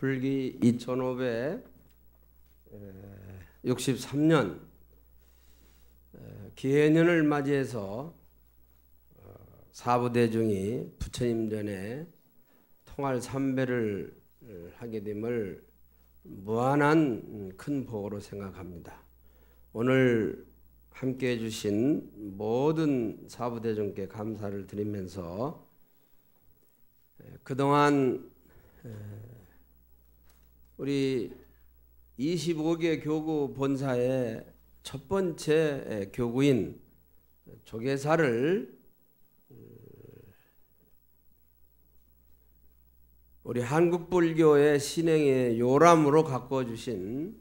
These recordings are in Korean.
불기 2563년 기해년을 맞이해서 사부대중이 부처님 전에 통할 삼배를 하게 됨을 무한한 큰 복으로 생각합니다. 오늘 함께해 주신 모든 사부대중께 감사를 드리면서 그동안 우리 25개 교구 본사의 첫 번째 교구인 조계사를 우리 한국불교의 신행의 요람으로 가꾸어 주신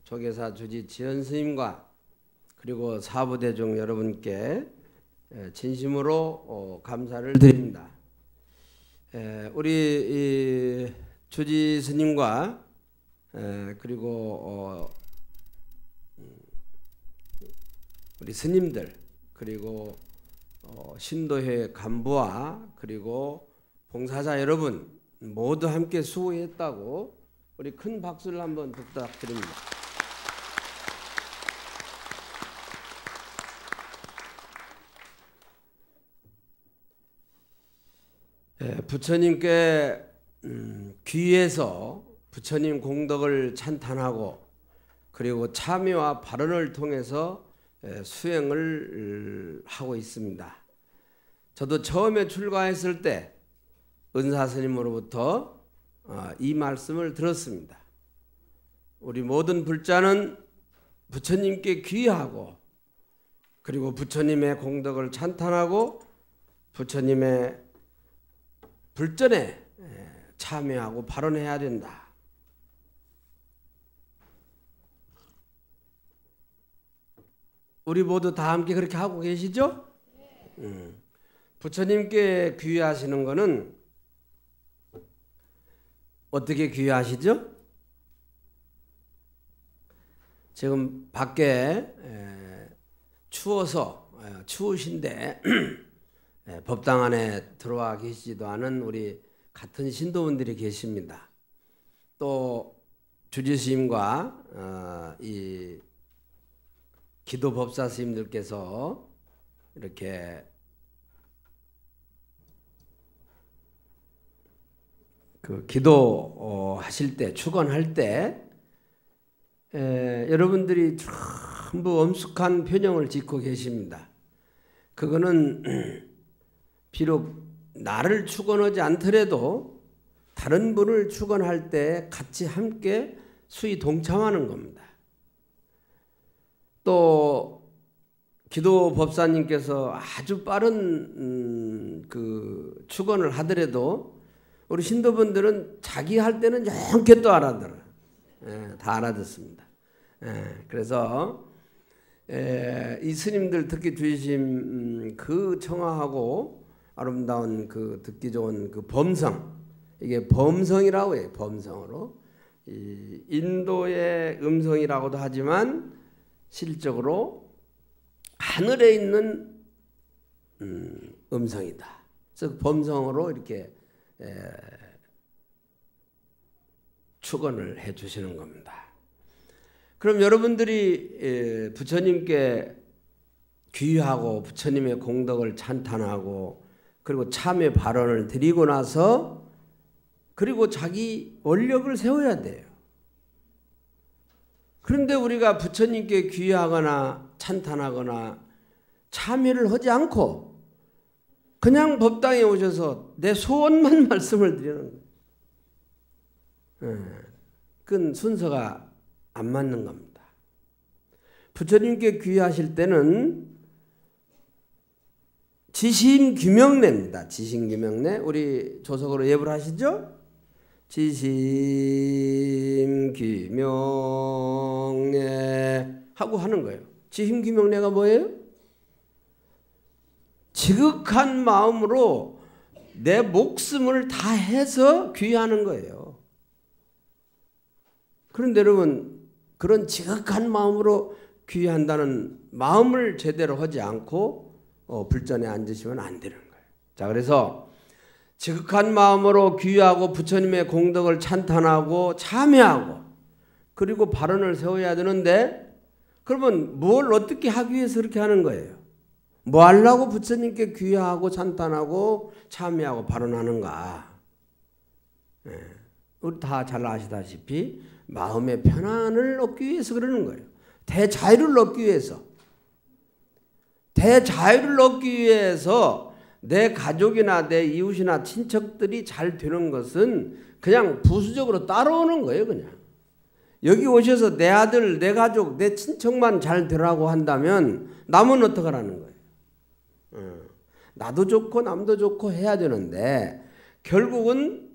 조계사 주지 지연 스님과 그리고 사부대중 여러분께 진심으로 감사를 드립니다. 우리 주지 스님과 그리고 우리 스님들 그리고 신도회 간부와 그리고 봉사자 여러분 모두 함께 수고했다고 우리 큰 박수를 한번 부탁드립니다. 부처님께 귀해서 부처님 공덕을 찬탄하고 그리고 참여와 발언을 통해서 수행을 하고 있습니다. 저도 처음에 출가했을 때 은사스님으로부터 이 말씀을 들었습니다. 우리 모든 불자는 부처님께 귀하고 그리고 부처님의 공덕을 찬탄하고 부처님의 불전에 참여하고 발언해야 된다. 우리 모두 다 함께 그렇게 하고 계시죠? 부처님께 귀하시는 것은 어떻게 귀하시죠? 지금 밖에 추워서 추우신데 법당 안에 들어와 계시지도 않은 우리 같은 신도분들이 계십니다. 또 주지스님과 이 기도법사 스님들께서 이렇게 그 기도하실 때 축원할 때 여러분들이 전부 엄숙한 표정을 짓고 계십니다. 그거는 비록 나를 축원하지 않더라도 다른 분을 축원할 때 같이 함께 수의 동참하는 겁니다. 또 기도 법사님께서 아주 빠른 그 축원을 하더라도 우리 신도분들은 자기 할 때는 영케 또 알아들어요. 다 알아듣습니다. 그래서 이 스님들 듣기 주심 그 청아하고 아름다운 그 듣기 좋은 그 범성, 이게 범성이라고 해요. 범성으로 이 인도의 음성이라고도 하지만 실적으로 하늘에 있는 음성이다. 그래서 범성으로 이렇게 축원을 해 주시는 겁니다. 그럼 여러분들이 부처님께 귀하고 부처님의 공덕을 찬탄하고 그리고 참회 발언을 드리고 나서 그리고 자기 원력을 세워야 돼요. 그런데 우리가 부처님께 귀하거나 찬탄하거나 참회를 하지 않고 그냥 법당에 오셔서 내 소원만 말씀을 드리는 거예요. 그건 순서가 안 맞는 겁니다. 부처님께 귀하실 때는 지심규명례입니다. 지심규명례 우리 조석으로 예불 하시죠? 지심규명례 하고 하는 거예요. 지심규명례가 뭐예요? 지극한 마음으로 내 목숨을 다해서 귀하는 거예요. 그런데 여러분 그런 지극한 마음으로 귀한다는 마음을 제대로 하지 않고 불전에 앉으시면 안 되는 거예요. 자, 그래서 지극한 마음으로 귀하고 부처님의 공덕을 찬탄하고 참여하고 그리고 발언을 세워야 되는데 그러면 뭘 어떻게 하기 위해서 그렇게 하는 거예요? 뭐 하려고 부처님께 귀하고 찬탄하고 참여하고 발언하는가? 우리 다 잘 아시다시피 마음의 편안을 얻기 위해서 그러는 거예요. 대자유를 얻기 위해서. 대자유를 얻기 위해서 내 가족이나 내 이웃이나 친척들이 잘 되는 것은 그냥 부수적으로 따라오는 거예요. 그냥. 여기 오셔서 내 아들, 내 가족, 내 친척만 잘 되라고 한다면 남은 어떻게 하라는 거예요? 나도 좋고 남도 좋고 해야 되는데 결국은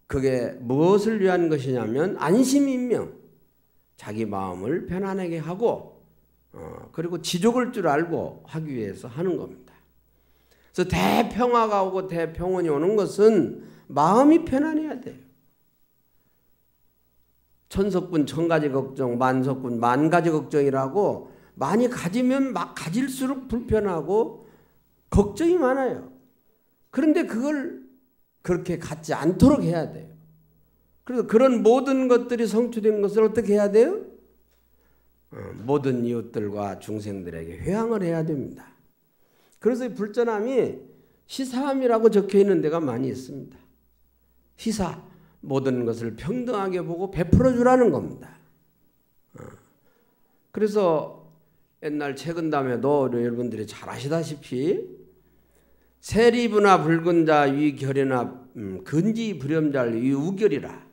그게 무엇을 위한 것이냐면 안심인명, 자기 마음을 편안하게 하고 그리고 지족을 줄 알고 하기 위해서 하는 겁니다. 그래서 대평화가 오고 대평온이 오는 것은 마음이 편안해야 돼요. 천석군 천가지 걱정, 만석군 만가지 걱정이라고 많이 가지면 막 가질수록 불편하고 걱정이 많아요. 그런데 그걸 그렇게 갖지 않도록 해야 돼요. 그래서 그런 모든 것들이 성취된 것을 어떻게 해야 돼요? 모든 이웃들과 중생들에게 회향을 해야 됩니다. 그래서 이 불전함이 시사함이라고 적혀 있는 데가 많이 있습니다. 시사, 모든 것을 평등하게 보고 베풀어 주라는 겁니다. 그래서 옛날 책은담에도 여러분들이 잘 아시다시피 세리부나 붉은 자 위결이나 근지 불염자를 위우결이라.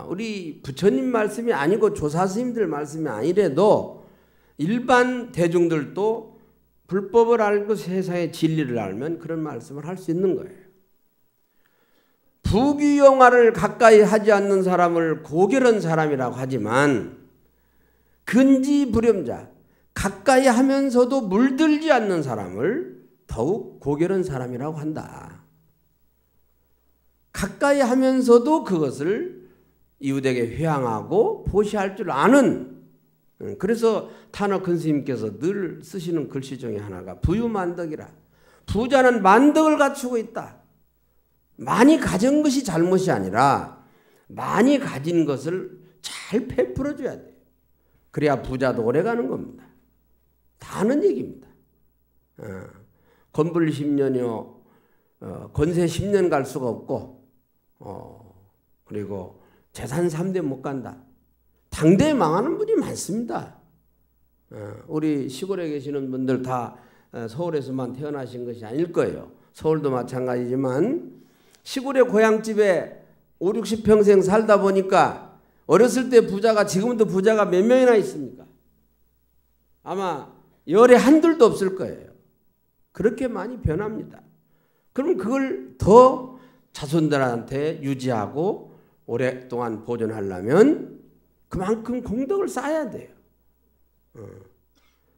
우리 부처님 말씀이 아니고 조사스님들 말씀이 아니래도 일반 대중들도 불법을 알고 세상의 진리를 알면 그런 말씀을 할 수 있는 거예요. 부귀영화를 가까이 하지 않는 사람을 고결한 사람이라고 하지만 근지 불염자, 가까이 하면서도 물들지 않는 사람을 더욱 고결한 사람이라고 한다. 가까이 하면서도 그것을 이웃에게 회향하고 보시할 줄 아는, 그래서 탄어 큰 스님께서 늘 쓰시는 글씨 중에 하나가 부유만덕이라. 부자는 만덕을 갖추고 있다. 많이 가진 것이 잘못이 아니라 많이 가진 것을 잘 베풀어 줘야 돼요. 그래야 부자도 오래 가는 겁니다. 다 아는 얘기입니다. 건불 10년이요 건세 10년 갈 수가 없고 그리고 재산 3대 못 간다. 당대에 망하는 분이 많습니다. 우리 시골에 계시는 분들 다 서울에서만 태어나신 것이 아닐 거예요. 서울도 마찬가지지만 시골의 고향집에 5, 60평생 살다 보니까 어렸을 때 부자가 지금도 부자가 몇 명이나 있습니까? 아마 열에 한둘도 없을 거예요. 그렇게 많이 변합니다. 그럼 그걸 더 자손들한테 유지하고 오랫동안 보존하려면 그만큼 공덕을 쌓아야 돼요.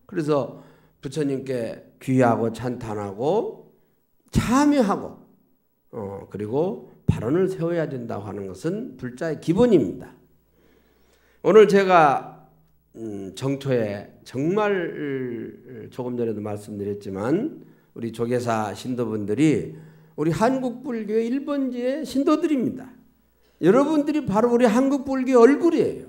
그래서 부처님께 귀하고 찬탄하고 참여하고 그리고 발언을 세워야 된다고 하는 것은 불자의 기본입니다. 오늘 제가 정초에 정말 조금 전에도 말씀드렸지만 우리 조계사 신도분들이 우리 한국불교의 1번지의 신도들입니다. 여러분들이 바로 우리 한국불교의 얼굴이에요.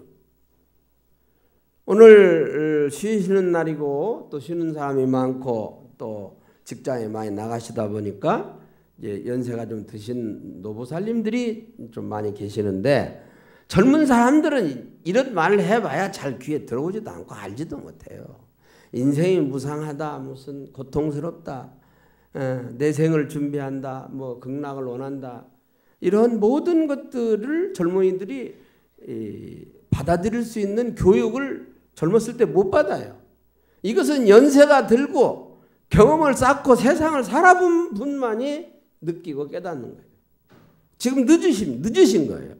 오늘 쉬시는 날이고 또 쉬는 사람이 많고 또 직장에 많이 나가시다 보니까 이제 연세가 좀 드신 노보살님들이 좀 많이 계시는데 젊은 사람들은 이런 말을 해봐야 잘 귀에 들어오지도 않고 알지도 못해요. 인생이 무상하다, 무슨 고통스럽다, 내 생을 준비한다, 뭐 극락을 원한다, 이런 모든 것들을 젊은이들이 받아들일 수 있는 교육을 젊었을 때 못 받아요. 이것은 연세가 들고 경험을 쌓고 세상을 살아본 분만이 느끼고 깨닫는 거예요. 지금 늦으신 거예요.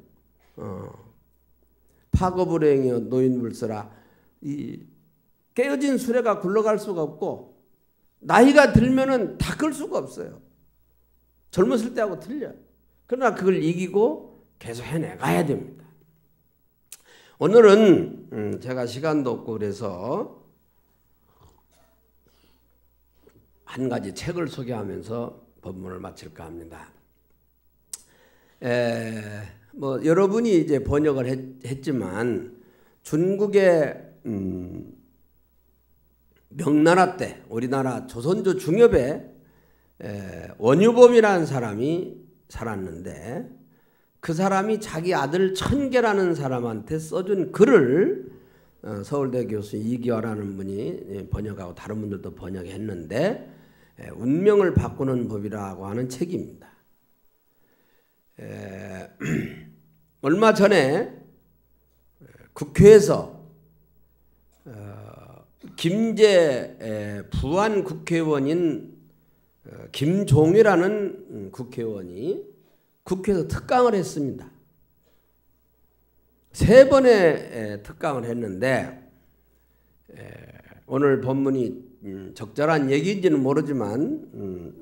파거불행이여 노인불서라. 이 깨어진 수레가 굴러갈 수가 없고 나이가 들면은 닦을 수가 없어요. 젊었을 때하고 틀려. 그러나 그걸 이기고 계속 해내가야 됩니다. 오늘은 제가 시간도 없고 그래서 한 가지 책을 소개하면서 법문을 마칠까 합니다. 뭐 여러분이 이제 번역을 했지만 중국의 명나라 때 우리나라 조선조 중엽에 원유범이라는 사람이 살았는데 그 사람이 자기 아들 천계라는 사람한테 써준 글을 서울대 교수 이기화라는 분이 번역하고 다른 분들도 번역했는데 운명을 바꾸는 법이라고 하는 책입니다. 얼마 전에 국회에서 김제 부안 국회의원인 김종위라는 국회의원이 국회에서 특강을 했습니다. 3번의 특강을 했는데 오늘 본문이 적절한 얘기인지는 모르지만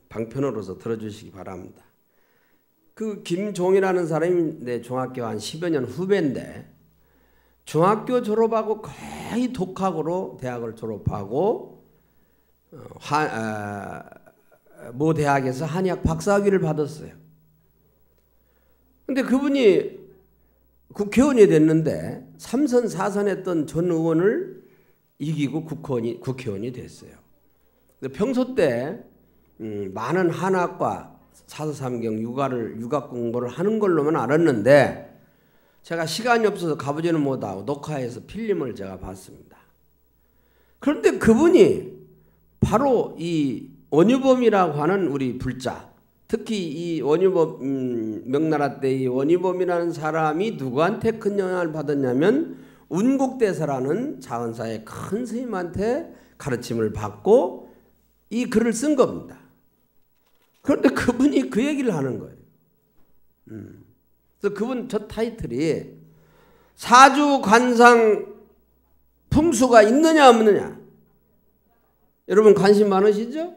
방편으로서 들어주시기 바랍니다. 그 김종이라는 사람이 내 중학교 한 10여 년 후배인데 중학교 졸업하고 거의 독학으로 대학을 졸업하고 모 대학에서 한의학 박사학위를 받았어요. 근데 그분이 국회의원이 됐는데 3선 4선 했던 전 의원을 이기고 국회의원이 됐어요. 평소 때 많은 한학과 사서삼경 육학 공부를 하는 걸로만 알았는데 제가 시간이 없어서 가보지는 못하고 녹화해서 필름을 제가 봤습니다. 그런데 그분이 바로 이 원유범이라고 하는 우리 불자, 특히 이 원유범 명나라 때 이 원유범이라는 사람이 누구한테 큰 영향을 받았냐면 운곡대사라는 자원사의 큰 스님한테 가르침을 받고 이 글을 쓴 겁니다. 그런데 그분이 그 얘기를 하는 거예요. 그래서 그분 저 타이틀이 사주 관상 풍수가 있느냐 없느냐. 여러분 관심 많으시죠?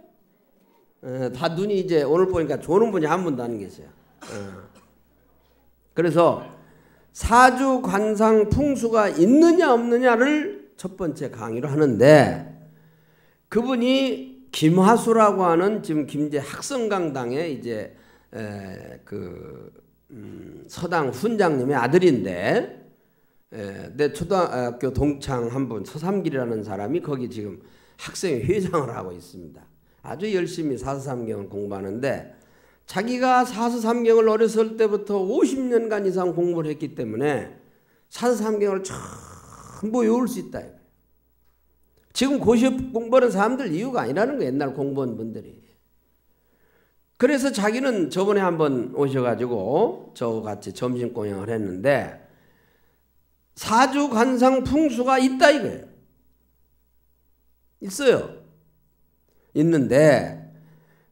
다 눈이 이제 오늘 보니까 좋은 분이 한 분도 안 계세요. 그래서 사주 관상 풍수가 있느냐 없느냐를 첫 번째 강의로 하는데 그분이 김화수라고 하는 지금 김제 학성강당의 이제 서당 훈장님의 아들인데 내 초등학교 동창 한 분 서삼길이라는 사람이 거기 지금 학생회 회장을 하고 있습니다. 아주 열심히 사서삼경을 공부하는데 자기가 사서삼경을 어렸을 때부터 50년간 이상 공부를 했기 때문에 사서삼경을 전부 외울 수 있다. 지금 고시업 공부하는 사람들 이유가 아니라는 거예요. 옛날 공부한 분들이. 그래서 자기는 저번에 한번 오셔가지고 저와 같이 점심 공양을 했는데 사주 관상 풍수가 있다 이거예요. 있어요. 있는데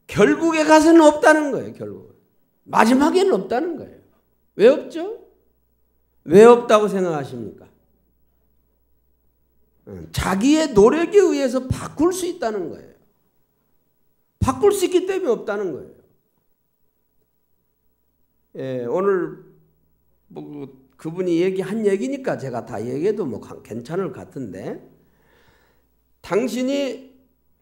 결국에 가서는 없다는 거예요. 결국 마지막에는 없다는 거예요. 왜 없죠? 왜 없다고 생각하십니까? 자기의 노력에 의해서 바꿀 수 있다는 거예요. 바꿀 수 있기 때문에 없다는 거예요. 오늘 뭐 그분이 얘기한 얘기니까 제가 다 얘기해도 뭐 괜찮을 것 같은데 당신이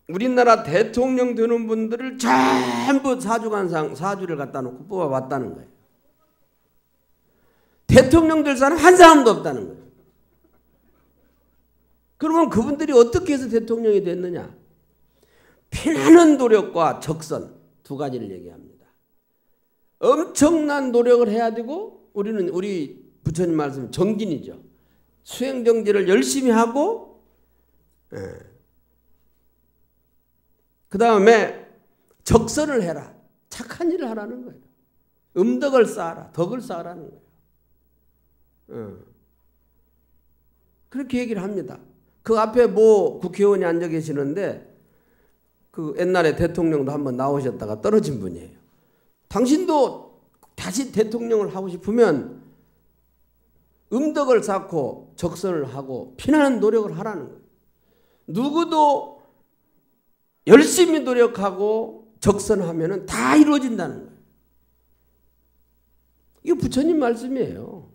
우리나라 대통령 되는 분들을 전부 사주를 갖다 놓고 뽑아봤다는 거예요. 대통령 될 사람 한 사람도 없다는 거예요. 그러면 그분들이 어떻게 해서 대통령이 됐느냐? 피나는 노력과 적선 두 가지를 얘기합니다. 엄청난 노력을 해야 되고 우리 부처님 말씀 정진이죠. 수행정진을 열심히 하고 그 다음에 적선을 해라. 착한 일을 하라는 거예요. 음덕을 쌓아라. 덕을 쌓으라는 거예요. 그렇게 얘기를 합니다. 그 앞에 뭐 국회의원이 앉아 계시는데 그 옛날에 대통령도 한번 나오셨다가 떨어진 분이에요. 당신도 다시 대통령을 하고 싶으면 음덕을 쌓고 적선을 하고 피나는 노력을 하라는 거예요. 누구도 열심히 노력하고 적선하면 다 이루어진다는 거예요. 이거 부처님 말씀이에요.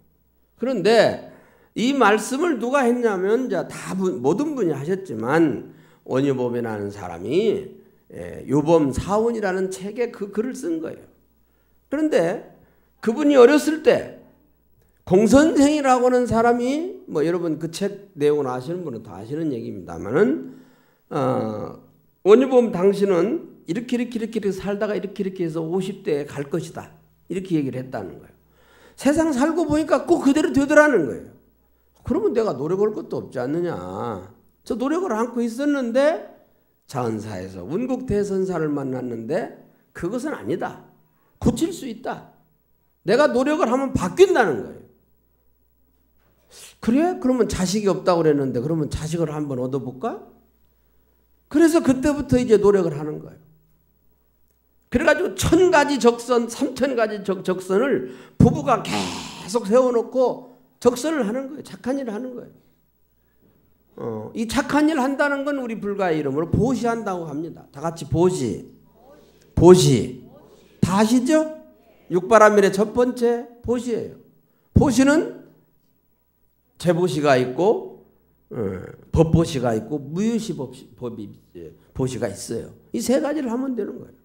그런데 이 말씀을 누가 했냐면 모든 분이 하셨지만 원유범이라는 사람이 요범사원이라는 책에 그 글을 쓴 거예요. 그런데 그분이 어렸을 때 공선생이라고 하는 사람이 뭐 여러분 그 책 내용을 아시는 분은 다 아시는 얘기입니다만은 원유보험 당신은 이렇게 살다가 이렇게 해서 50대에 갈 것이다. 이렇게 얘기를 했다는 거예요. 세상 살고 보니까 꼭 그대로 되더라는 거예요. 그러면 내가 노력할 것도 없지 않느냐. 저 노력을 않고 있었는데 자은사에서 운국 대선사를 만났는데 그것은 아니다. 고칠 수 있다. 내가 노력을 하면 바뀐다는 거예요. 그래? 그러면 자식이 없다고 그랬는데 그러면 자식을 한번 얻어볼까? 그래서 그때부터 이제 노력을 하는 거예요. 그래가지고 1000가지 적선, 3000가지 적선을 부부가 계속 세워놓고 적선을 하는 거예요. 착한 일을 하는 거예요. 이 착한 일 한다는 건 우리 불가의 이름으로 보시한다고 합니다. 다 같이 보시. 다 아시죠? 육바라밀의 첫 번째 보시예요. 보시는 재보시가 있고 법보시가 있고 무효시 보시가 있어요. 이 세 가지를 하면 되는 거예요.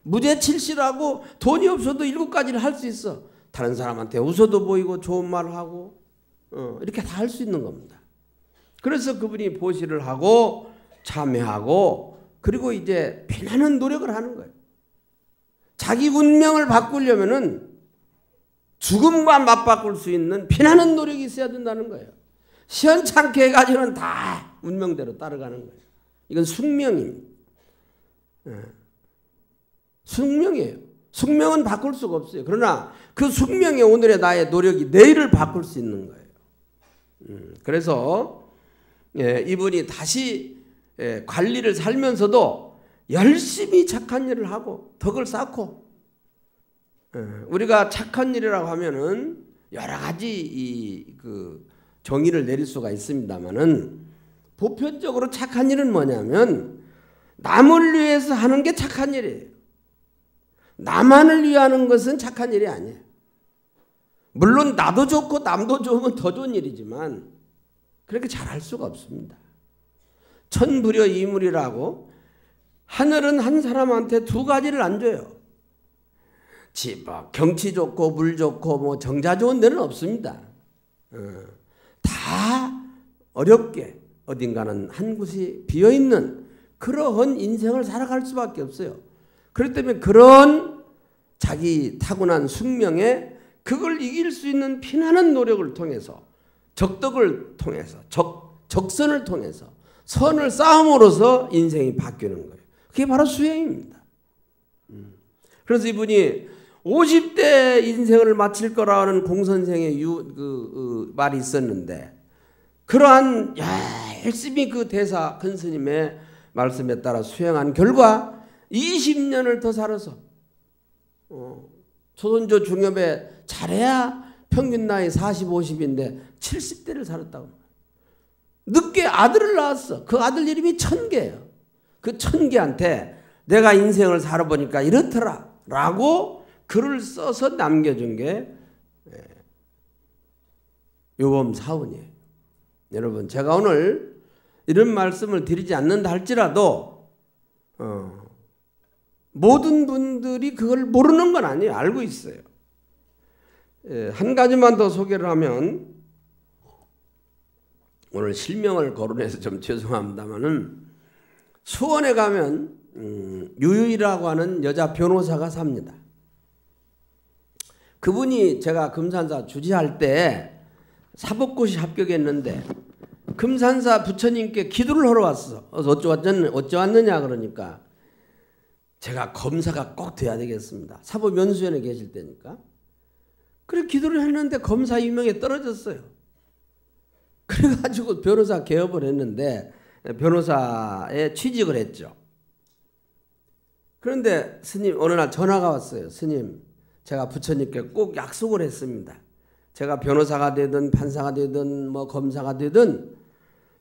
무죄칠시라고 돈이 없어도 7가지를 할 수 있어. 다른 사람한테 웃어도 보이고 좋은 말을 하고 이렇게 다 할 수 있는 겁니다. 그래서 그분이 보시를 하고 참여하고 그리고 이제 피나는 노력을 하는 거예요. 자기 운명을 바꾸려면은 죽음과 맞바꿀 수 있는 피나는 노력이 있어야 된다는 거예요. 시원찮게 해가지고는 다 운명대로 따라가는 거예요. 이건 숙명입니다. 숙명이에요. 숙명은 바꿀 수가 없어요. 그러나 그 숙명의 오늘의 나의 노력이 내일을 바꿀 수 있는 거예요. 그래서 이분이 다시 관리를 살면서도 열심히 착한 일을 하고 덕을 쌓고 우리가 착한 일이라고 하면은 여러 가지 그 정의를 내릴 수가 있습니다만은 보편적으로 착한 일은 뭐냐면 남을 위해서 하는 게 착한 일이에요. 나만을 위하는 것은 착한 일이 아니에요. 물론 나도 좋고 남도 좋으면 더 좋은 일이지만 그렇게 잘할 수가 없습니다. 천불여 이물이라고 하늘은 한 사람한테 2가지를 안 줘요. 경치 좋고 물 좋고 뭐 정자 좋은 데는 없습니다. 다 어렵게 어딘가는 한 곳이 비어있는 그러한 인생을 살아갈 수밖에 없어요. 그렇기 때문에 그런 자기 타고난 숙명에 그걸 이길 수 있는 피나는 노력을 통해서 적덕을 통해서 적선을 통해서 선을 쌓음으로써 인생이 바뀌는 거예요. 그게 바로 수행입니다. 그래서 이분이 50대 인생을 마칠 거라는 공선생의 말이 있었는데 그러한 열심히 그 대사 큰 스님의 말씀에 따라 수행한 결과 20년을 더 살아서 초선조 중엽에 잘해야 평균 나이 40, 50인데 70대를 살았다고. 늦게 아들을 낳았어. 그 아들 이름이 천계예요. 그 천계한테 내가 인생을 살아보니까 이렇더라 라고 글을 써서 남겨준 게 요범사훈이에요. 여러분 제가 오늘 이런 말씀을 드리지 않는다 할지라도 모든 분들이 그걸 모르는 건 아니에요. 알고 있어요. 한 가지만 더 소개를 하면 오늘 실명을 거론해서 좀 죄송합니다만은 수원에 가면 유유이라고 하는 여자 변호사가 삽니다. 그분이 제가 금산사 주지할 때 사법고시 합격했는데 금산사 부처님께 기도를 하러 왔어. 어찌 왔느냐 그러니까 제가 검사가 꼭 돼야 되겠습니다. 사법연수원에 계실 때니까. 그래 기도를 했는데 검사 유명에 떨어졌어요. 그래가지고 변호사 개업을 했는데 변호사에 취직을 했죠. 그런데 스님 어느 날 전화가 왔어요. 스님 제가 부처님께 꼭 약속을 했습니다. 제가 변호사가 되든 판사가 되든 뭐 검사가 되든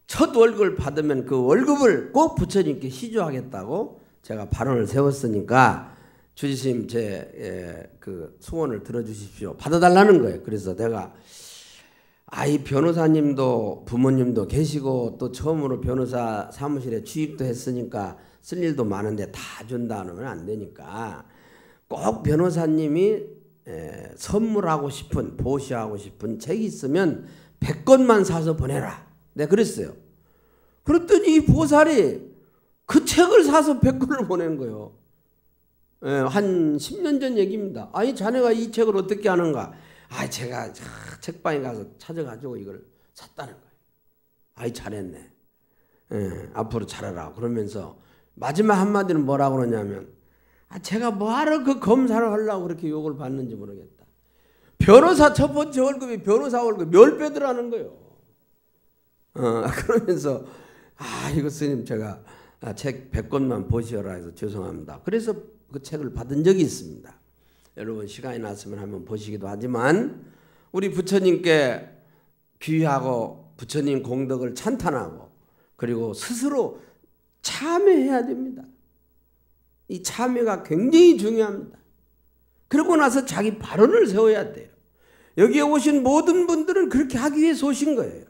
첫 월급을 받으면 그 월급을 꼭 부처님께 시주하겠다고 제가 발언을 세웠으니까 주지스님 제 그 소원을 들어주십시오. 받아달라는 거예요. 그래서 내가 아이 변호사님도 부모님도 계시고 또 처음으로 변호사 사무실에 취직도 했으니까 쓸 일도 많은데 다 준다 하면 안 되니까 꼭 변호사님이 선물하고 싶은 보시하고 싶은 책이 있으면 100권만 사서 보내라. 내가 그랬어요. 그랬더니 이 보살이 그 책을 사서 100권을 보낸 거예요. 한 10년 전 얘기입니다. 아니 자네가 이 책을 어떻게 하는가? 제가 책방에 가서 찾아가지고 이걸 샀다는 거예요. 아이 잘했네. 앞으로 잘하라. 그러면서 마지막 한마디는 뭐라고 그러냐면 제가 뭐하러 그 검사를 하려고 그렇게 욕을 받는지 모르겠다. 변호사 첫 번째 월급이 변호사 월급 10배 들어가는 거예요. 그러면서 이거 스님 제가 책 100권만 보시오라 해서 죄송합니다. 그래서 그 책을 받은 적이 있습니다. 여러분 시간이 났으면 한번 보시기도 하지만 우리 부처님께 귀하고 부처님 공덕을 찬탄하고 그리고 스스로 참회해야 됩니다. 이 참회가 굉장히 중요합니다. 그러고 나서 자기 발언을 세워야 돼요. 여기에 오신 모든 분들은 그렇게 하기 위해서 오신 거예요.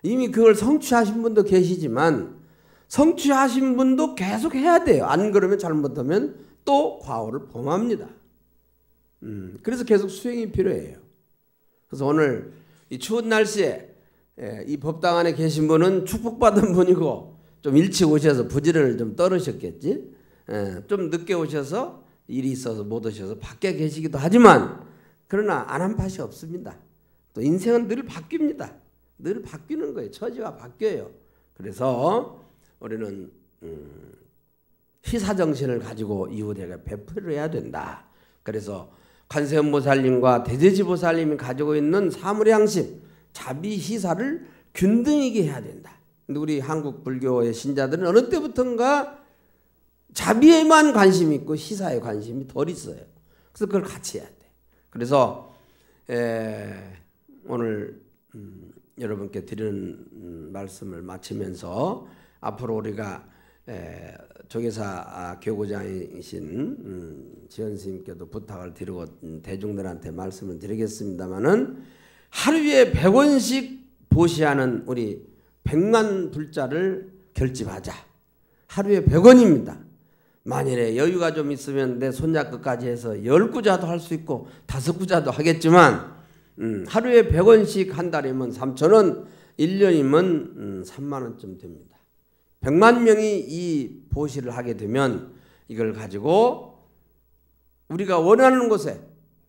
이미 그걸 성취하신 분도 계시지만 성취하신 분도 계속 해야 돼요. 안 그러면 잘못하면 또 과오를 범합니다. 그래서 계속 수행이 필요해요. 그래서 오늘 이 추운 날씨에 이 법당 안에 계신 분은 축복받은 분이고 좀 일찍 오셔서 부지런을 좀 떨으셨겠지. 좀 늦게 오셔서 일이 있어서 못 오셔서 밖에 계시기도 하지만 그러나 안한팟이 없습니다. 또 인생은 늘 바뀝니다. 늘 바뀌는 거예요. 처지가 바뀌어요. 그래서 우리는 희사정신을 가지고 이웃에게 베풀을 해야 된다. 그래서 관세음보살님과 대제지보살님이 가지고 있는 사물양심, 자비희사를 균등하게 해야 된다. 근데 우리 한국 불교의 신자들은 어느 때부턴가 자비에만 관심이 있고 희사에 관심이 덜 있어요. 그래서 그걸 같이 해야 돼. 그래서 오늘 여러분께 드리는 말씀을 마치면서 앞으로 우리가 조계사 교구장이신 지연 스님께도 부탁을 드리고 대중들한테 말씀을 드리겠습니다마는 하루에 100원씩 보시하는 우리 100만 불자를 결집하자. 하루에 100원입니다. 만일에 여유가 좀 있으면 내 손자 것까지 해서 10구자도 할 수 있고 5구자도 하겠지만 하루에 100원씩 한 달이면 3,000원, 1년이면 3만 원쯤 됩니다. 100만 명이 이 보시를 하게 되면 이걸 가지고 우리가 원하는 곳에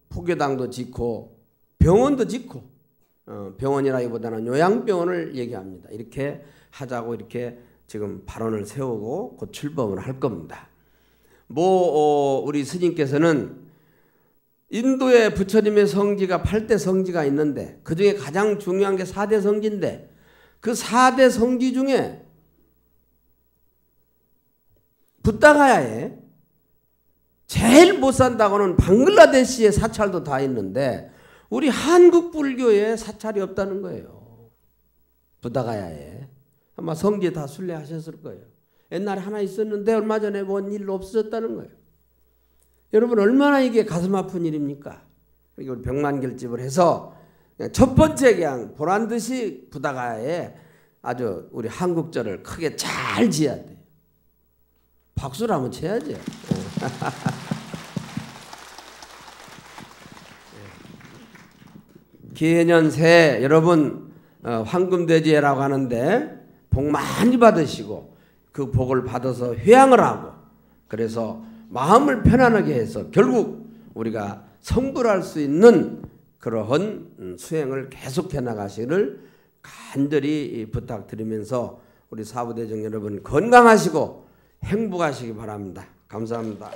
포교당도 짓고 병원도 짓고 병원이라기보다는 요양병원을 얘기합니다. 이렇게 하자고 이렇게 지금 발언을 세우고 곧 출범을 할 겁니다. 우리 스님께서는 인도에 부처님의 성지가 8대 성지가 있는데 그중에 가장 중요한 게 4대 성지인데 그 4대 성지 중에 붓다가야에 제일 못 산다고는 방글라데시의 사찰도 다 있는데 우리 한국 불교에 사찰이 없다는 거예요. 붓다가야에 아마 성지에 다 순례하셨을 거예요. 옛날에 하나 있었는데 얼마 전에 본 일로 없어졌다는 거예요. 여러분 얼마나 이게 가슴 아픈 일입니까? 우리 100만 결집을 해서 첫 번째 그냥 보란듯이 붓다가야에 아주 우리 한국절을 크게 잘 지어야 돼요. 박수를 한번 쳐야죠. 기해년 새해 여러분 황금돼지해라고 하는데 복 많이 받으시고 그 복을 받아서 회양을 하고 그래서 마음을 편안하게 해서 결국 우리가 성불할 수 있는 그러한 수행을 계속해 나가시기를 간절히 부탁드리면서 우리 사부대중 여러분 건강하시고 행복하시기 바랍니다. 감사합니다.